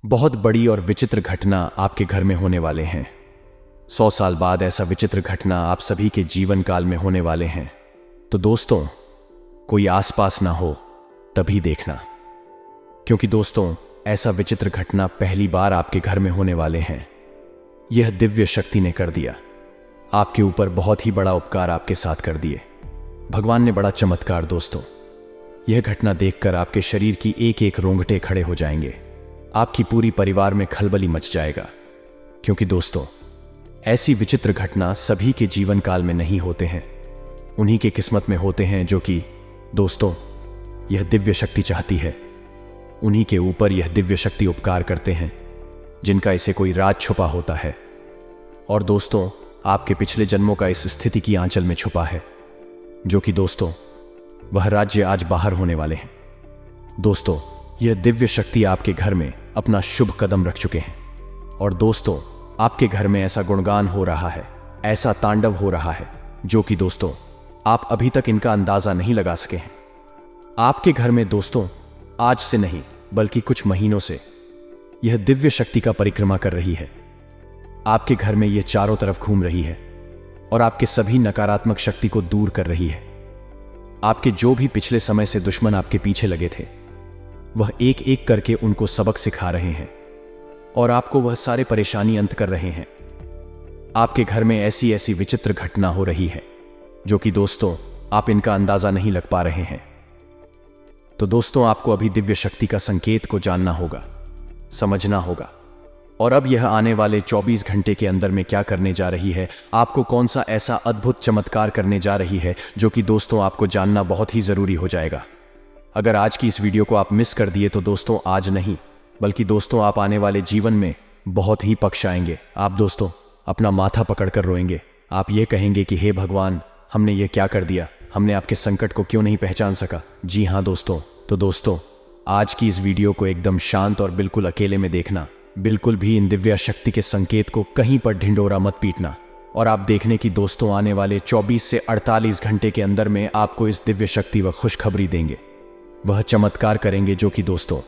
बहुत बड़ी और विचित्र घटना आपके घर में होने वाले हैं। 100 साल बाद ऐसा विचित्र घटना आप सभी के जीवन काल में होने वाले हैं। तो दोस्तों, कोई आसपास ना हो तभी देखना, क्योंकि दोस्तों ऐसा विचित्र घटना पहली बार आपके घर में होने वाले हैं। यह दिव्य शक्ति ने कर दिया, आपके ऊपर बहुत ही बड़ा उपकार आपके साथ कर दिए। भगवान ने बड़ा चमत्कार। दोस्तों, यह घटना देखकर आपके शरीर की एक एक रोंगटे खड़े हो जाएंगे, आपकी पूरी परिवार में खलबली मच जाएगा। क्योंकि दोस्तों ऐसी विचित्र घटना सभी के जीवन काल में नहीं होते हैं, उन्हीं के किस्मत में होते हैं जो कि दोस्तों यह दिव्य शक्ति चाहती है। उन्हीं के ऊपर यह दिव्य शक्ति उपकार करते हैं जिनका इसे कोई राज छुपा होता है। और दोस्तों आपके पिछले जन्मों का इस स्थिति की आंचल में छुपा है, जो कि दोस्तों वह राज्य आज बाहर होने वाले हैं। दोस्तों यह दिव्य शक्ति आपके घर में अपना शुभ कदम रख चुके हैं। और दोस्तों आपके घर में ऐसा गुणगान हो रहा है, ऐसा तांडव हो रहा है, जो कि दोस्तों आप अभी तक इनका अंदाजा नहीं लगा सके हैं। आपके घर में दोस्तों आज से नहीं बल्कि कुछ महीनों से यह दिव्य शक्ति का परिक्रमा कर रही है। आपके घर में यह चारों तरफ घूम रही है और आपके सभी नकारात्मक शक्ति को दूर कर रही है। आपके जो भी पिछले समय से दुश्मन आपके पीछे लगे थे, वह एक एक करके उनको सबक सिखा रहे हैं और आपको वह सारे परेशानी अंत कर रहे हैं। आपके घर में ऐसी ऐसी विचित्र घटना हो रही है जो कि दोस्तों आप इनका अंदाजा नहीं लग पा रहे हैं। तो दोस्तों आपको अभी दिव्य शक्ति का संकेत को जानना होगा, समझना होगा, और अब यह आने वाले 24 घंटे के अंदर में क्या करने जा रही है, आपको कौन सा ऐसा अद्भुत चमत्कार करने जा रही है, जो कि दोस्तों आपको जानना बहुत ही जरूरी हो जाएगा। अगर आज की इस वीडियो को आप मिस कर दिए तो दोस्तों आज नहीं बल्कि दोस्तों आप आने वाले जीवन में बहुत ही पछताएंगे। आप दोस्तों अपना माथा पकड़कर रोएंगे। आप ये कहेंगे कि हे भगवान, हमने ये क्या कर दिया, हमने आपके संकट को क्यों नहीं पहचान सका। जी हाँ दोस्तों, तो दोस्तों आज की इस वीडियो को एकदम शांत और बिल्कुल अकेले में देखना। बिल्कुल भी इन दिव्य शक्ति के संकेत को कहीं पर ढिंडोरा मत पीटना। और आप देखने की दोस्तों आने वाले 24 से 48 घंटे के अंदर में आपको इस दिव्य शक्ति व खुशखबरी देंगे। वह चमत्कार करेंगे जो कि दोस्तों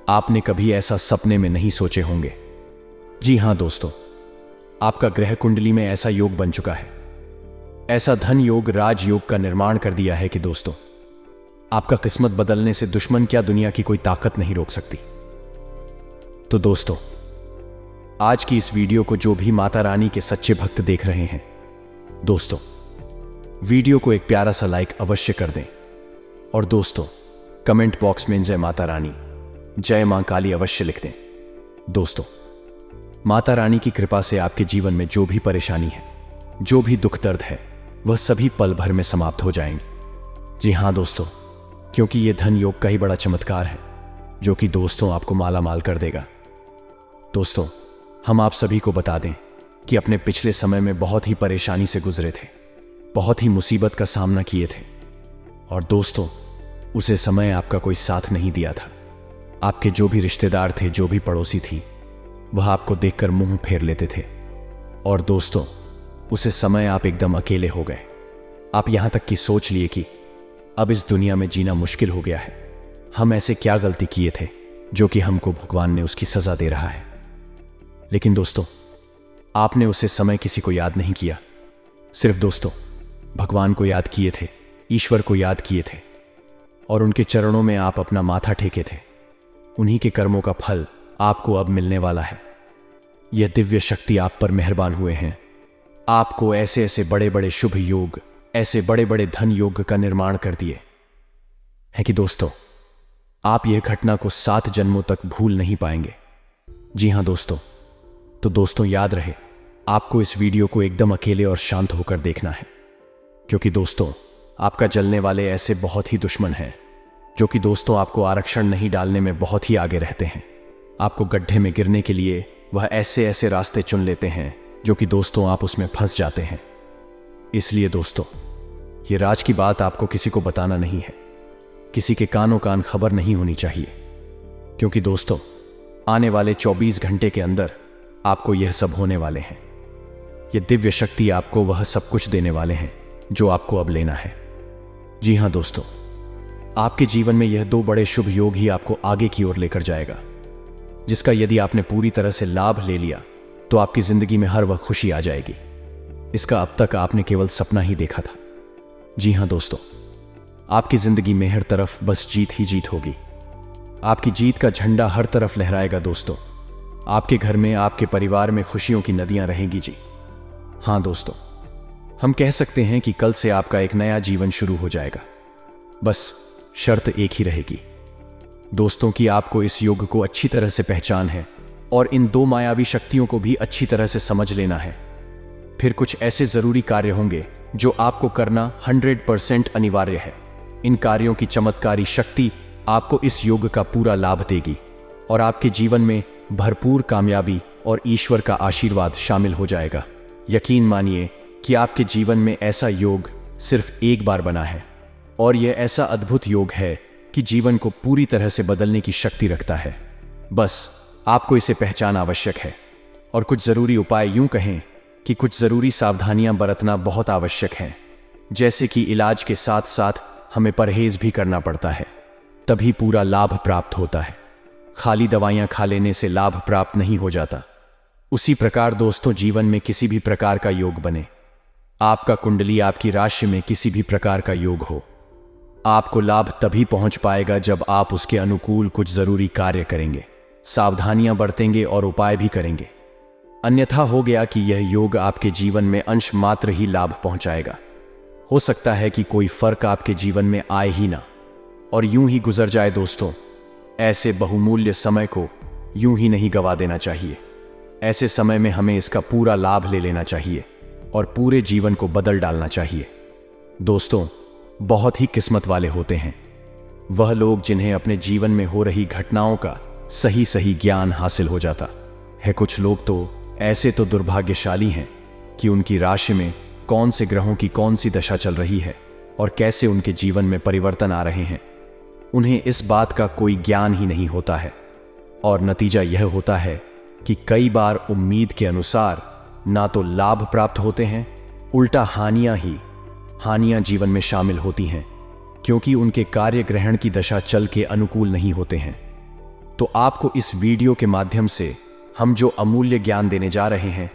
आपने कभी ऐसा सपने में नहीं सोचे होंगे। जी हां दोस्तों, आपका ग्रह कुंडली में ऐसा योग बन चुका है, ऐसा धन योग, राजयोग का निर्माण कर दिया है कि दोस्तों आपका किस्मत बदलने से दुश्मन क्या दुनिया की कोई ताकत नहीं रोक सकती। तो दोस्तों आज की इस वीडियो को जो भी माता रानी के सच्चे भक्त देख रहे हैं, दोस्तों वीडियो को एक प्यारा सा लाइक अवश्य कर दें। और दोस्तों कमेंट बॉक्स में जय माता रानी, जय मां काली अवश्य लिख दें। दोस्तों माता रानी की कृपा से आपके जीवन में जो भी परेशानी है, जो भी दुख दर्द है, वह सभी पल भर में समाप्त हो जाएंगे। जी हां दोस्तों, क्योंकि यह धन योग का ही बड़ा चमत्कार है जो कि दोस्तों आपको माला माल कर देगा। दोस्तों हम आप सभी को बता दें कि अपने पिछले समय में बहुत ही परेशानी से गुजरे थे, बहुत ही मुसीबत का सामना किए थे। और दोस्तों उसे समय आपका कोई साथ नहीं दिया था। आपके जो भी रिश्तेदार थे, जो भी पड़ोसी थी, वह आपको देखकर मुंह फेर लेते थे। और दोस्तों उसे समय आप एकदम अकेले हो गए। आप यहां तक कि सोच लिए कि अब इस दुनिया में जीना मुश्किल हो गया है। हम ऐसे क्या गलती किए थे जो कि हमको भगवान ने उसकी सजा दे रहा है। लेकिन दोस्तों आपने उसे समय किसी को याद नहीं किया, सिर्फ दोस्तों भगवान को याद किए थे, ईश्वर को याद किए थे और उनके चरणों में आप अपना माथा टेके थे। उन्हीं के कर्मों का फल आपको अब मिलने वाला है। यह दिव्य शक्ति आप पर मेहरबान हुए हैं, आपको ऐसे ऐसे बड़े बड़े शुभ योग, ऐसे बड़े बड़े धन योग का निर्माण कर दिए है कि दोस्तों आप यह घटना को 7 जन्मों तक भूल नहीं पाएंगे। जी हां दोस्तों, तो दोस्तों याद रहे आपको इस वीडियो को एकदम अकेले और शांत होकर देखना है, क्योंकि दोस्तों आपका जलने वाले ऐसे बहुत ही दुश्मन हैं जो कि दोस्तों आपको आरक्षण नहीं डालने में बहुत ही आगे रहते हैं। आपको गड्ढे में गिरने के लिए वह ऐसे ऐसे रास्ते चुन लेते हैं जो कि दोस्तों आप उसमें फंस जाते हैं। इसलिए दोस्तों ये राज की बात आपको किसी को बताना नहीं है, किसी के कानों कान खबर नहीं होनी चाहिए, क्योंकि दोस्तों आने वाले 24 घंटे के अंदर आपको यह सब होने वाले हैं। यह दिव्य शक्ति आपको वह सब कुछ देने वाले हैं जो आपको अब लेना है। जी हां दोस्तों, आपके जीवन में यह 2 बड़े शुभ योग ही आपको आगे की ओर लेकर जाएगा। जिसका यदि आपने पूरी तरह से लाभ ले लिया तो आपकी जिंदगी में हर वक्त खुशी आ जाएगी। इसका अब तक आपने केवल सपना ही देखा था। जी हां दोस्तों, आपकी जिंदगी में हर तरफ बस जीत ही जीत होगी। आपकी जीत का झंडा हर तरफ लहराएगा दोस्तों। आपके घर में, आपके परिवार में खुशियों की नदियां रहेंगी जी। हां दोस्तों, हम कह सकते हैं कि कल से आपका एक नया जीवन शुरू हो जाएगा। बस शर्त एक ही रहेगी दोस्तों कि आपको इस योग को अच्छी तरह से पहचान है और इन दो मायावी शक्तियों को भी अच्छी तरह से समझ लेना है। फिर कुछ ऐसे जरूरी कार्य होंगे जो आपको करना 100% अनिवार्य है। इन कार्यों की चमत्कारी शक्ति आपको इस योग का पूरा लाभ देगी और आपके जीवन में भरपूर कामयाबी और ईश्वर का आशीर्वाद शामिल हो जाएगा। यकीन मानिए कि आपके जीवन में ऐसा योग सिर्फ एक बार बना है और यह ऐसा अद्भुत योग है कि जीवन को पूरी तरह से बदलने की शक्ति रखता है। बस आपको इसे पहचानना आवश्यक है और कुछ जरूरी उपाय, यूं कहें कि कुछ जरूरी सावधानियां बरतना बहुत आवश्यक है। जैसे कि इलाज के साथ साथ हमें परहेज भी करना पड़ता है, तभी पूरा लाभ प्राप्त होता है। खाली दवाइयां खा लेने से लाभ प्राप्त नहीं हो जाता। उसी प्रकार दोस्तों, जीवन में किसी भी प्रकार का योग बने, आपका कुंडली, आपकी राशि में किसी भी प्रकार का योग हो, आपको लाभ तभी पहुंच पाएगा जब आप उसके अनुकूल कुछ जरूरी कार्य करेंगे, सावधानियां बरतेंगे और उपाय भी करेंगे। अन्यथा हो गया कि यह योग आपके जीवन में अंश मात्र ही लाभ पहुंचाएगा। हो सकता है कि कोई फर्क आपके जीवन में आए ही ना और यूं ही गुजर जाए। दोस्तों, ऐसे बहुमूल्य समय को यूं ही नहीं गवा देना चाहिए। ऐसे समय में हमें इसका पूरा लाभ ले लेना चाहिए और पूरे जीवन को बदल डालना चाहिए। दोस्तों, बहुत ही किस्मत वाले होते हैं वह लोग जिन्हें अपने जीवन में हो रही घटनाओं का सही सही ज्ञान हासिल हो जाता है। कुछ लोग तो ऐसे तो दुर्भाग्यशाली हैं कि उनकी राशि में कौन से ग्रहों की कौन सी दशा चल रही है और कैसे उनके जीवन में परिवर्तन आ रहे हैं, उन्हें इस बात का कोई ज्ञान ही नहीं होता है। और नतीजा यह होता है कि कई बार उम्मीद के अनुसार ना तो लाभ प्राप्त होते हैं, उल्टा हानियां जीवन में शामिल होती हैं, क्योंकि उनके कार्य ग्रहण की दशा चल के अनुकूल नहीं होते हैं। तो आपको इस वीडियो के माध्यम से हम जो अमूल्य ज्ञान देने जा रहे हैं,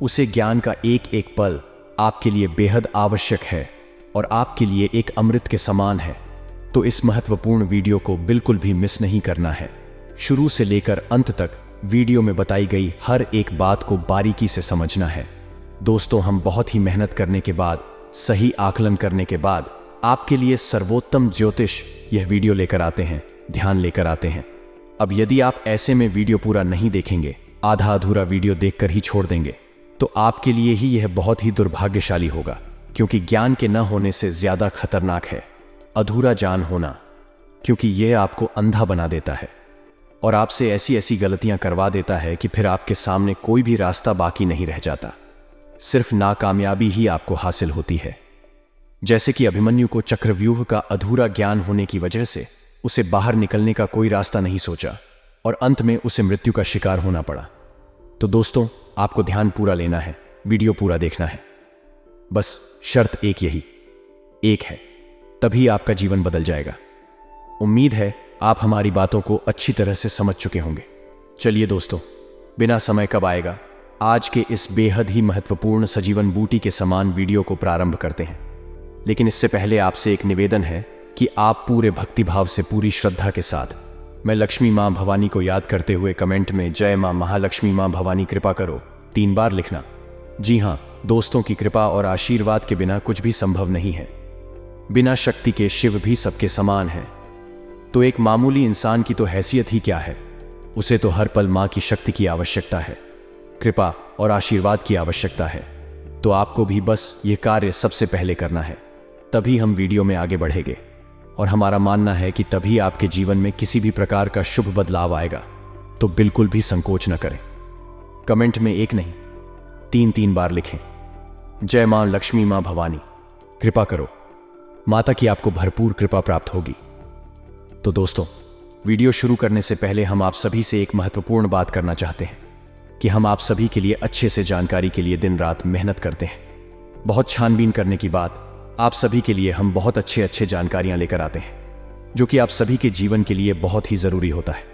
उसे ज्ञान का एक एक पल आपके लिए बेहद आवश्यक है और आपके लिए एक अमृत के समान है। तो इस महत्वपूर्ण वीडियो को बिल्कुल भी मिस नहीं करना है। शुरू से लेकर अंत तक वीडियो में बताई गई हर एक बात को बारीकी से समझना है। दोस्तों, हम बहुत ही मेहनत करने के बाद, सही आकलन करने के बाद आपके लिए सर्वोत्तम ज्योतिष यह वीडियो लेकर आते हैं, ध्यान लेकर आते हैं। अब यदि आप ऐसे में वीडियो पूरा नहीं देखेंगे, आधा अधूरा वीडियो देखकर ही छोड़ देंगे, तो आपके लिए ही यह बहुत ही दुर्भाग्यशाली होगा, क्योंकि ज्ञान के न होने से ज्यादा खतरनाक है अधूरा ज्ञान होना, क्योंकि यह आपको अंधा बना देता है और आपसे ऐसी ऐसी गलतियां करवा देता है कि फिर आपके सामने कोई भी रास्ता बाकी नहीं रह जाता, सिर्फ नाकामयाबी ही आपको हासिल होती है। जैसे कि अभिमन्यु को चक्रव्यूह का अधूरा ज्ञान होने की वजह से उसे बाहर निकलने का कोई रास्ता नहीं सोचा और अंत में उसे मृत्यु का शिकार होना पड़ा। तो दोस्तों, आपको ध्यान पूरा लेना है, वीडियो पूरा देखना है। बस शर्त एक है, तभी आपका जीवन बदल जाएगा। उम्मीद है आप हमारी बातों को अच्छी तरह से समझ चुके होंगे। चलिए दोस्तों, बिना समय कब आएगा, आज के इस बेहद ही महत्वपूर्ण सजीवन बूटी के समान वीडियो को प्रारंभ करते हैं। लेकिन इससे पहले आपसे एक निवेदन है कि आप पूरे भक्तिभाव से, पूरी श्रद्धा के साथ मैं लक्ष्मी मां भवानी को याद करते हुए कमेंट में जय मां महालक्ष्मी मां भवानी कृपा करो 3 बार लिखना। जी हां दोस्तों, की कृपा और आशीर्वाद के बिना कुछ भी संभव नहीं है। बिना शक्ति के शिव भी सबके समान है। तो एक मामूली इंसान की तो हैसियत ही क्या है, उसे तो हर पल मां की शक्ति की आवश्यकता है, कृपा और आशीर्वाद की आवश्यकता है। तो आपको भी बस ये कार्य सबसे पहले करना है, तभी हम वीडियो में आगे बढ़ेंगे और हमारा मानना है कि तभी आपके जीवन में किसी भी प्रकार का शुभ बदलाव आएगा। तो बिल्कुल भी संकोच न करें, कमेंट में 1 नहीं 3 बार लिखें, जय मां लक्ष्मी मां भवानी कृपा करो। माता की आपको भरपूर कृपा प्राप्त होगी। तो दोस्तों, वीडियो शुरू करने से पहले हम आप सभी से एक महत्वपूर्ण बात करना चाहते हैं कि हम आप सभी के लिए अच्छे से जानकारी के लिए दिन रात मेहनत करते हैं। बहुत छानबीन करने की बाद आप सभी के लिए हम बहुत अच्छे जानकारियां लेकर आते हैं, जो कि आप सभी के जीवन के लिए बहुत ही जरूरी होता है।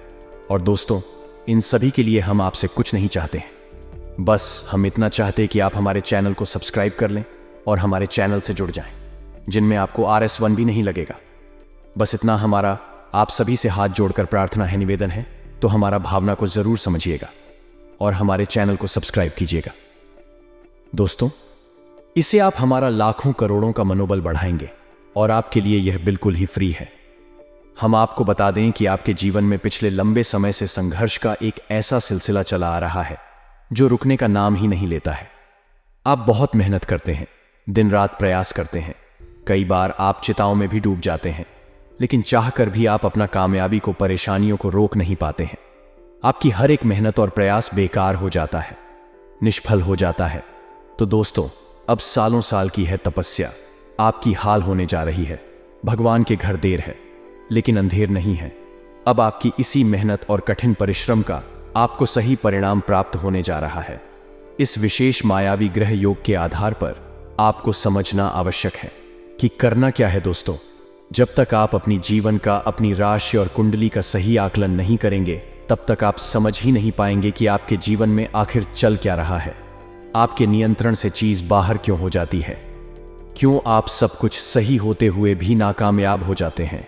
और दोस्तों, इन सभी के लिए हम आपसे कुछ नहीं चाहते हैं। बस हम इतना चाहते हैं कि आप हमारे चैनल को सब्सक्राइब कर लें और हमारे चैनल से जुड़ जाएं, जिनमें आपको RS1 भी नहीं लगेगा। बस इतना हमारा आप सभी से हाथ जोड़कर प्रार्थना है, निवेदन है, तो हमारा भावना को जरूर समझिएगा और हमारे चैनल को सब्सक्राइब कीजिएगा। दोस्तों, इससे आप हमारा लाखों करोड़ों का मनोबल बढ़ाएंगे और आपके लिए यह बिल्कुल ही फ्री है। हम आपको बता दें कि आपके जीवन में पिछले लंबे समय से संघर्ष का एक ऐसा सिलसिला चला आ रहा है जो रुकने का नाम ही नहीं लेता है। आप बहुत मेहनत करते हैं, दिन रात प्रयास करते हैं, कई बार आप चिताओं में भी डूब जाते हैं, लेकिन चाहकर भी आप अपना कामयाबी को, परेशानियों को रोक नहीं पाते हैं। आपकी हर एक मेहनत और प्रयास बेकार हो जाता है, निष्फल हो जाता है। तो दोस्तों, अब सालों साल की है तपस्या आपकी हाल होने जा रही है। भगवान के घर देर है लेकिन अंधेर नहीं है। अब आपकी इसी मेहनत और कठिन परिश्रम का आपको सही परिणाम प्राप्त होने जा रहा है। इस विशेष मायावी ग्रह योग के आधार पर आपको समझना आवश्यक है कि करना क्या है। दोस्तों, जब तक आप अपनी जीवन का, अपनी राशि और कुंडली का सही आकलन नहीं करेंगे, तब तक आप समझ ही नहीं पाएंगे कि आपके जीवन में आखिर चल क्या रहा है। आपके नियंत्रण से चीज बाहर क्यों हो जाती है, क्यों आप सब कुछ सही होते हुए भी नाकामयाब हो जाते हैं।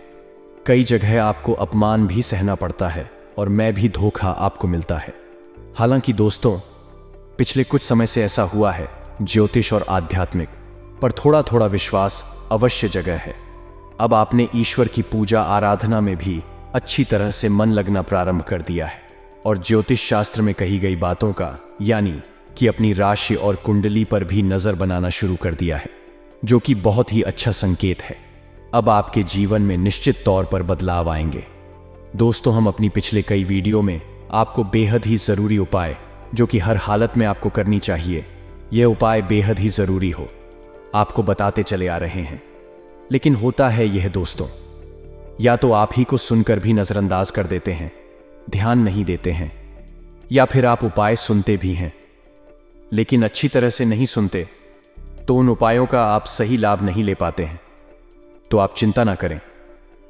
कई जगह आपको अपमान भी सहना पड़ता है और मैं भी धोखा आपको मिलता है। हालांकि दोस्तों, पिछले कुछ समय से ऐसा हुआ है, ज्योतिष और आध्यात्मिक पर थोड़ा थोड़ा विश्वास अवश्य जगह है। अब आपने ईश्वर की पूजा आराधना में भी अच्छी तरह से मन लगना प्रारंभ कर दिया है और ज्योतिष शास्त्र में कही गई बातों का, यानी कि अपनी राशि और कुंडली पर भी नजर बनाना शुरू कर दिया है, जो कि बहुत ही अच्छा संकेत है। अब आपके जीवन में निश्चित तौर पर बदलाव आएंगे। दोस्तों, हम अपनी पिछले कई वीडियो में आपको बेहद ही जरूरी उपाय, जो कि हर हालत में आपको करनी चाहिए, यह उपाय बेहद ही जरूरी हो, आपको बताते चले आ रहे हैं। लेकिन होता है यह दोस्तों, या तो आप ही को सुनकर भी नजरअंदाज कर देते हैं, ध्यान नहीं देते हैं, या फिर आप उपाय सुनते भी हैं लेकिन अच्छी तरह से नहीं सुनते, तो उन उपायों का आप सही लाभ नहीं ले पाते हैं। तो आप चिंता ना करें,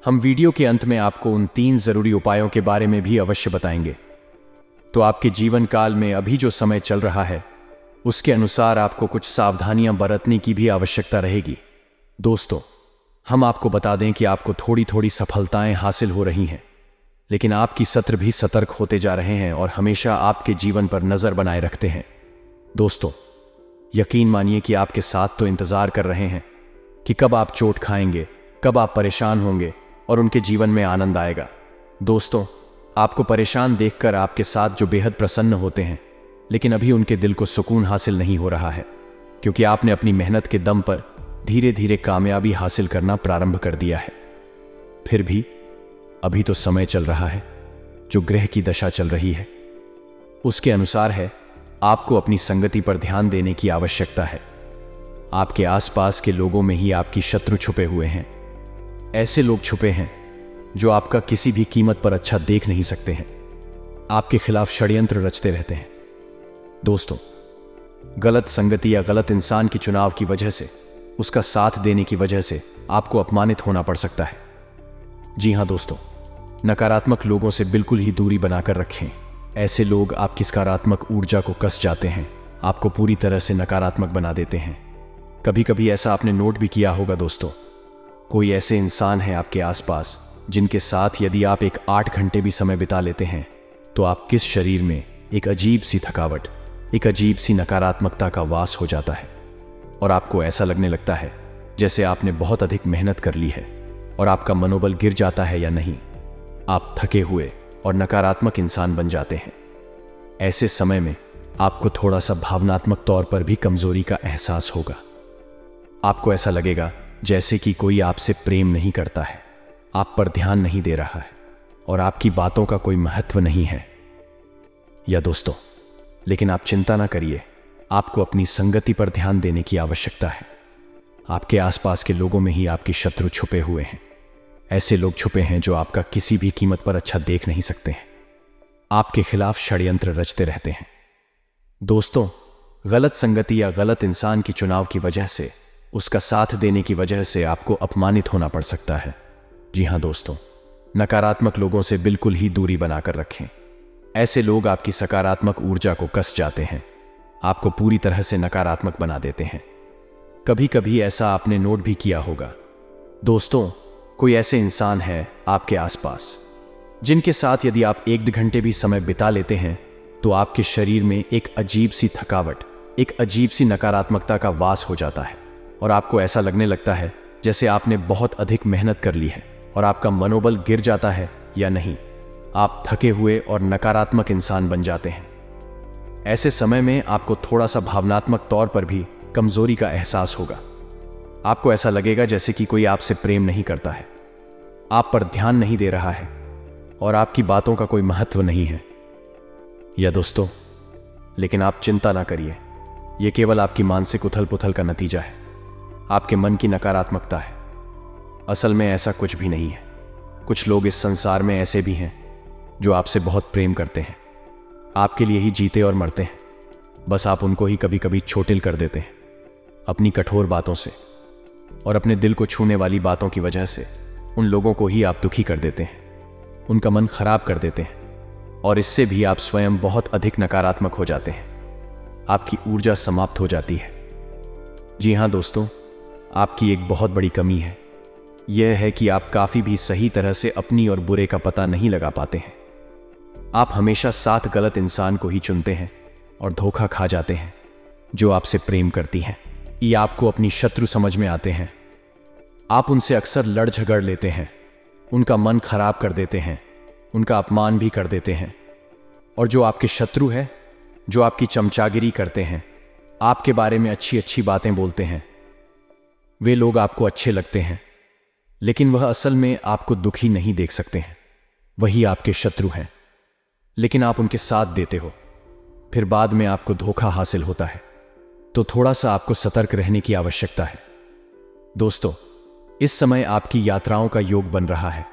हम वीडियो के अंत में आपको उन 3 जरूरी उपायों के बारे में भी अवश्य बताएंगे। तो आपके जीवन काल में अभी जो समय चल रहा है, उसके अनुसार आपको कुछ सावधानियां बरतने की भी आवश्यकता रहेगी। दोस्तों, हम आपको बता दें कि आपको थोड़ी थोड़ी सफलताएं हासिल हो रही हैं, लेकिन आपकी सत्र भी सतर्क होते जा रहे हैं और हमेशा आपके जीवन पर नजर बनाए रखते हैं। दोस्तों, यकीन मानिए कि आपके साथ तो इंतजार कर रहे हैं कि कब आप चोट खाएंगे, कब आप परेशान होंगे और उनके जीवन में आनंद आएगा। दोस्तों, आपको परेशान देखकर आपके साथ जो बेहद प्रसन्न होते हैं, लेकिन अभी उनके दिल को सुकून हासिल नहीं हो रहा है, क्योंकि आपने अपनी मेहनत के दम पर धीरे धीरे कामयाबी हासिल करना प्रारंभ कर दिया है। फिर भी अभी तो समय चल रहा है, जो ग्रह की दशा चल रही है उसके अनुसार है। आपको अपनी संगति पर ध्यान देने की आवश्यकता है। आपके आसपास के लोगों में ही आपकी शत्रु छुपे हुए हैं। ऐसे लोग छुपे हैं जो आपका किसी भी कीमत पर अच्छा देख नहीं सकते हैं, आपके खिलाफ षड्यंत्र रचते रहते हैं। दोस्तों, गलत संगति या गलत इंसान की चुनाव की वजह से, उसका साथ देने की वजह से आपको अपमानित होना पड़ सकता है। जी हां दोस्तों, नकारात्मक लोगों से बिल्कुल ही दूरी बनाकर रखें। ऐसे लोग आपकी सकारात्मक ऊर्जा को कस जाते हैं, आपको पूरी तरह से नकारात्मक बना देते हैं। कभी कभी ऐसा आपने नोट भी किया होगा दोस्तों, कोई ऐसे इंसान है आपके आसपास जिनके साथ यदि आप 8 घंटे भी समय बिता लेते हैं, तो आप किस शरीर में एक अजीब सी थकावट, एक अजीब सी नकारात्मकता का वास हो जाता है और आपको ऐसा लगने लगता है जैसे आपने बहुत अधिक मेहनत कर ली है और आपका मनोबल गिर जाता है या नहीं। आप थके हुए और नकारात्मक इंसान बन जाते हैं। ऐसे समय में आपको थोड़ा सा भावनात्मक तौर पर भी कमजोरी का एहसास होगा। आपको ऐसा लगेगा जैसे कि कोई आपसे प्रेम नहीं करता है, आप पर ध्यान नहीं दे रहा है और आपकी बातों का कोई महत्व नहीं है। या दोस्तों, लेकिन आप चिंता ना करिए, आपको अपनी संगति पर ध्यान देने की आवश्यकता है। आपके आसपास के लोगों में ही आपकी शत्रु छुपे हुए हैं। ऐसे लोग छुपे हैं जो आपका किसी भी कीमत पर अच्छा देख नहीं सकते हैं, आपके खिलाफ षड्यंत्र रचते रहते हैं। दोस्तों, गलत संगति या गलत इंसान की चुनाव की वजह से, उसका साथ देने की वजह से आपको अपमानित होना पड़ सकता है। जी हां दोस्तों, नकारात्मक लोगों से बिल्कुल ही दूरी बनाकर रखें। ऐसे लोग आपकी सकारात्मक ऊर्जा को कस जाते हैं, आपको पूरी तरह से नकारात्मक बना देते हैं। कभी कभी ऐसा आपने नोट भी किया होगा। दोस्तों, कोई ऐसे इंसान है आपके आसपास जिनके साथ यदि आप 1-2 घंटे भी समय बिता लेते हैं तो आपके शरीर में एक अजीब सी थकावट, एक अजीब सी नकारात्मकता का वास हो जाता है और आपको ऐसा लगने लगता है जैसे आपने बहुत अधिक मेहनत कर ली है और आपका मनोबल गिर जाता है या नहीं, आप थके हुए और नकारात्मक इंसान बन जाते हैं। ऐसे समय में आपको थोड़ा सा भावनात्मक तौर पर भी कमजोरी का एहसास होगा। आपको ऐसा लगेगा जैसे कि कोई आपसे प्रेम नहीं करता है, आप पर ध्यान नहीं दे रहा है और आपकी बातों का कोई महत्व नहीं है। या दोस्तों, लेकिन आप चिंता ना करिए, यह केवल आपकी मानसिक उथल पुथल का नतीजा है, आपके मन की नकारात्मकता है। असल में ऐसा कुछ भी नहीं है। कुछ लोग इस संसार में ऐसे भी हैं जो आपसे बहुत प्रेम करते हैं, आपके लिए ही जीते और मरते हैं, बस आप उनको ही कभी कभी छोटिल कर देते हैं अपनी कठोर बातों से, और अपने दिल को छूने वाली बातों की वजह से उन लोगों को ही आप दुखी कर देते हैं, उनका मन खराब कर देते हैं और इससे भी आप स्वयं बहुत अधिक नकारात्मक हो जाते हैं, आपकी ऊर्जा समाप्त हो जाती है। जी हाँ दोस्तों, आपकी एक बहुत बड़ी कमी है, यह है कि आप काफी भी सही तरह से अपनी और बुरे का पता नहीं लगा पाते हैं। आप हमेशा साथ गलत इंसान को ही चुनते हैं और धोखा खा जाते हैं जो आपसे प्रेम करती हैं। ये आपको अपनी शत्रु समझ में आते हैं। आप उनसे अक्सर लड़ झगड़ लेते हैं, उनका मन खराब कर देते हैं, उनका अपमान भी कर देते हैं। और जो आपके शत्रु है, जो आपकी चमचागिरी करते हैं, आपके बारे में अच्छी अच्छी बातें बोलते हैं, वे लोग आपको अच्छे लगते हैं, लेकिन वह असल में आपको दुखी नहीं देख सकते हैं। वही आपके शत्रु हैं, लेकिन आप उनके साथ देते हो, फिर बाद में आपको धोखा हासिल होता है। तो थोड़ा सा आपको सतर्क रहने की आवश्यकता है। दोस्तों, इस समय आपकी यात्राओं का योग बन रहा है।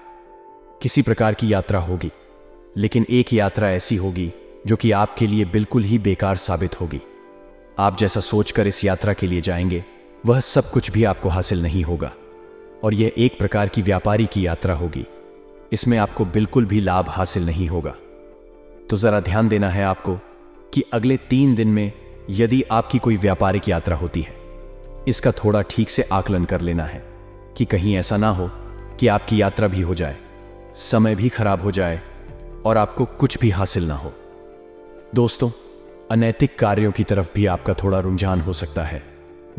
किसी प्रकार की यात्रा होगी, लेकिन एक यात्रा ऐसी होगी जो कि आपके लिए बिल्कुल ही बेकार साबित होगी। आप जैसा सोचकर इस यात्रा के लिए जाएंगे, वह सब कुछ भी आपको हासिल नहीं होगा और यह एक प्रकार की व्यापारी की यात्रा होगी। इसमें आपको बिल्कुल भी लाभ हासिल नहीं होगा। तो जरा ध्यान देना है आपको कि अगले 3 दिन में यदि आपकी कोई व्यापारिक यात्रा होती है, इसका थोड़ा ठीक से आकलन कर लेना है कि कहीं ऐसा ना हो कि आपकी यात्रा भी हो जाए, समय भी खराब हो जाए और आपको कुछ भी हासिल ना हो। दोस्तों, अनैतिक कार्यों की तरफ भी आपका थोड़ा रुझान हो सकता है।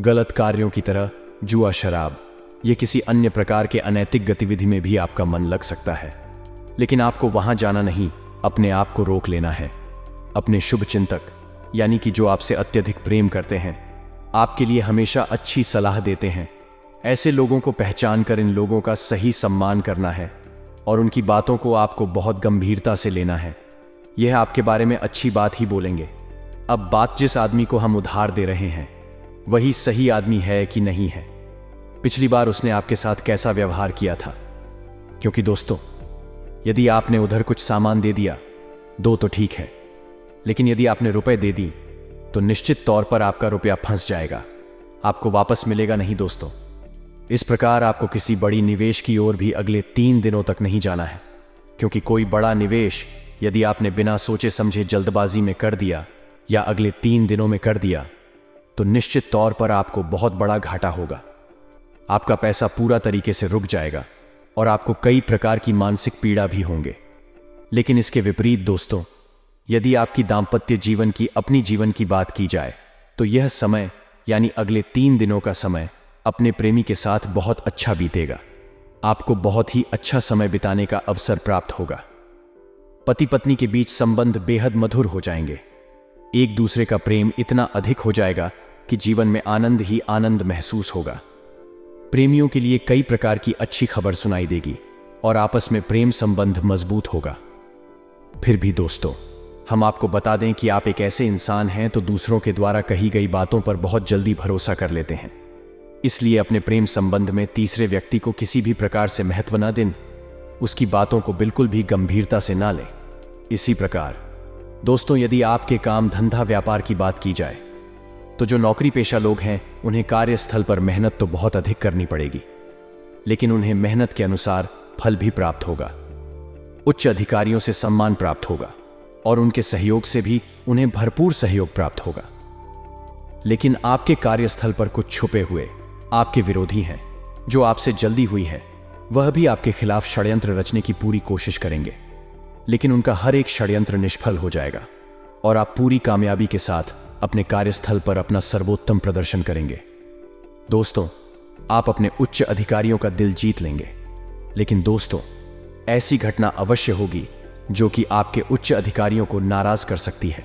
गलत कार्यों की तरह जुआ, शराब, ये किसी अन्य प्रकार के अनैतिक गतिविधि में भी आपका मन लग सकता है, लेकिन आपको वहां जाना नहीं, अपने आप को रोक लेना है। अपने शुभ चिंतक, यानी कि जो आपसे अत्यधिक प्रेम करते हैं, आपके लिए हमेशा अच्छी सलाह देते हैं, ऐसे लोगों को पहचान कर इन लोगों का सही सम्मान करना है और उनकी बातों को आपको बहुत गंभीरता से लेना है। यह आपके बारे में अच्छी बात ही बोलेंगे। अब बात जिस आदमी को हम उधार दे रहे हैं, वही सही आदमी है कि नहीं है, पिछली बार उसने आपके साथ कैसा व्यवहार किया था। क्योंकि दोस्तों, यदि आपने उधर कुछ सामान दे दिया, दो तो ठीक है, लेकिन यदि आपने रुपए दे दी तो निश्चित तौर पर आपका रुपया फंस जाएगा, आपको वापस मिलेगा नहीं दोस्तों। इस प्रकार आपको किसी बड़ी निवेश की ओर भी अगले 3 दिनों तक नहीं जाना है, क्योंकि कोई बड़ा निवेश यदि आपने बिना सोचे समझे जल्दबाजी में कर दिया या अगले 3 दिनों में कर दिया तो निश्चित तौर पर आपको बहुत बड़ा घाटा होगा। आपका पैसा पूरा तरीके से रुक जाएगा और आपको कई प्रकार की मानसिक पीड़ा भी होंगे। लेकिन इसके विपरीत दोस्तों, यदि आपकी दाम्पत्य जीवन की, अपनी जीवन की बात की जाए, तो यह समय यानी अगले 3 दिनों का समय अपने प्रेमी के साथ बहुत अच्छा बीतेगा। आपको बहुत ही अच्छा समय बिताने का अवसर प्राप्त होगा। पति पत्नी के बीच संबंध बेहद मधुर हो जाएंगे। एक दूसरे का प्रेम इतना अधिक हो जाएगा कि जीवन में आनंद ही आनंद महसूस होगा। प्रेमियों के लिए कई प्रकार की अच्छी खबर सुनाई देगी और आपस में प्रेम संबंध मजबूत होगा। फिर भी दोस्तों, हम आपको बता दें कि आप एक ऐसे इंसान हैं तो दूसरों के द्वारा कही गई बातों पर बहुत जल्दी भरोसा कर लेते हैं। इसलिए अपने प्रेम संबंध में तीसरे व्यक्ति को किसी भी प्रकार से महत्व न दें, उसकी बातों को बिल्कुल भी गंभीरता से ना लें। इसी प्रकार दोस्तों, यदि आपके काम धंधा व्यापार की बात की जाए, तो जो नौकरी पेशा लोग हैं उन्हें कार्यस्थल पर मेहनत तो बहुत अधिक करनी पड़ेगी, लेकिन उन्हें मेहनत के अनुसार फल भी प्राप्त होगा। उच्च अधिकारियों से सम्मान प्राप्त होगा। और उनके सहयोग से भी उन्हें भरपूर सहयोग प्राप्त होगा। लेकिन आपके कार्यस्थल पर कुछ छुपे हुए आपके विरोधी हैं जो आपसे जल्दी हुई है, वह भी आपके खिलाफ षड्यंत्र रचने की पूरी कोशिश करेंगे, लेकिन उनका हर एक षड्यंत्र निष्फल हो जाएगा और आप पूरी कामयाबी के साथ अपने कार्यस्थल पर अपना सर्वोत्तम प्रदर्शन करेंगे। दोस्तों, आप अपने उच्च अधिकारियों का दिल जीत लेंगे, लेकिन दोस्तों, ऐसी घटना अवश्य होगी जो कि आपके उच्च अधिकारियों को नाराज कर सकती है।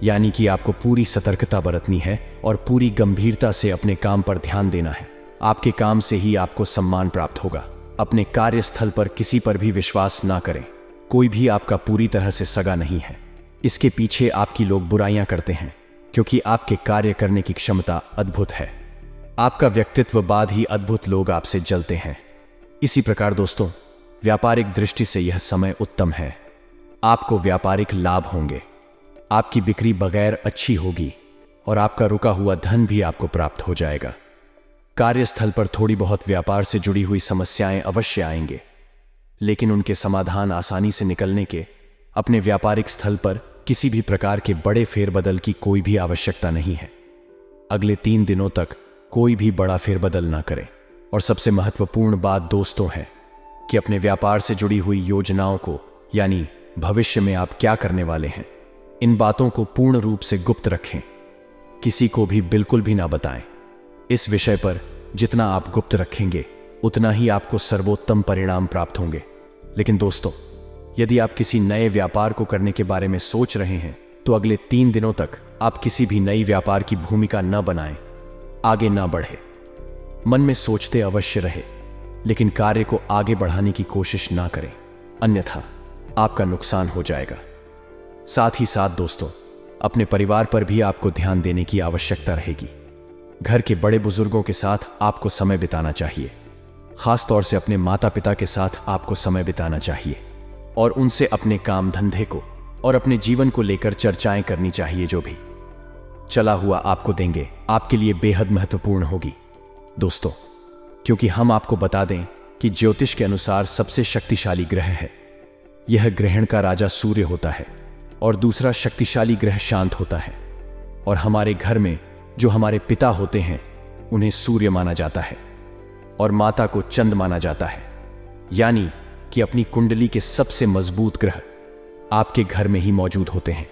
यानी कि आपको पूरी सतर्कता बरतनी है और पूरी गंभीरता से अपने काम पर ध्यान देना है। आपके काम से ही आपको सम्मान प्राप्त होगा। अपने कार्यस्थल पर किसी पर भी विश्वास ना करें। कोई भी आपका पूरी तरह से सगा नहीं है। इसके पीछे आपकी लोग बुराइयां करते हैं, क्योंकि आपके कार्य करने की क्षमता अद्भुत है। आपका व्यक्तित्व बाद ही अद्भुत लोग आपसे जलते हैं। इसी प्रकार दोस्तों, व्यापारिक दृष्टि से यह समय उत्तम है। आपको व्यापारिक लाभ होंगे, आपकी बिक्री बगैर अच्छी होगी और आपका रुका हुआ धन भी आपको प्राप्त हो जाएगा। कार्यस्थल पर थोड़ी बहुत व्यापार से जुड़ी हुई समस्याएं अवश्य आएंगे, लेकिन उनके समाधान आसानी से निकलने के अपने व्यापारिक स्थल पर किसी भी प्रकार के बड़े फेरबदल की कोई भी आवश्यकता नहीं है। अगले 3 दिनों तक कोई भी बड़ा फेरबदल ना करें। और सबसे महत्वपूर्ण बात दोस्तों है कि अपने व्यापार से जुड़ी हुई योजनाओं को, यानी भविष्य में आप क्या करने वाले हैं, इन बातों को पूर्ण रूप से गुप्त रखें। किसी को भी बिल्कुल भी ना बताएं। इस विषय पर जितना आप गुप्त रखेंगे उतना ही आपको सर्वोत्तम परिणाम प्राप्त होंगे। लेकिन दोस्तों, यदि आप किसी नए व्यापार को करने के बारे में सोच रहे हैं तो अगले 3 दिनों तक आप किसी भी नई व्यापार की भूमिका न बनाएं, आगे ना बढ़े। मन में सोचते अवश्य रहे, लेकिन कार्य को आगे बढ़ाने की कोशिश ना करें, अन्यथा आपका नुकसान हो जाएगा। साथ ही साथ दोस्तों, अपने परिवार पर भी आपको ध्यान देने की आवश्यकता रहेगी। घर के बड़े बुजुर्गों के साथ आपको समय बिताना चाहिए। खास तौर से अपने माता पिता के साथ आपको समय बिताना चाहिए और उनसे अपने काम धंधे को और अपने जीवन को लेकर चर्चाएं करनी चाहिए। जो भी चला हुआ आपको देंगे आपके लिए बेहद महत्वपूर्ण होगी दोस्तों, क्योंकि हम आपको बता दें कि ज्योतिष के अनुसार सबसे शक्तिशाली ग्रह है। यह ग्रहण का राजा सूर्य होता है और दूसरा शक्तिशाली ग्रह शांत होता है। और हमारे घर में जो हमारे पिता होते हैं उन्हें सूर्य माना जाता है और माता को चंद्र माना जाता है। यानी कि अपनी कुंडली के सबसे मजबूत ग्रह आपके घर में ही मौजूद होते हैं।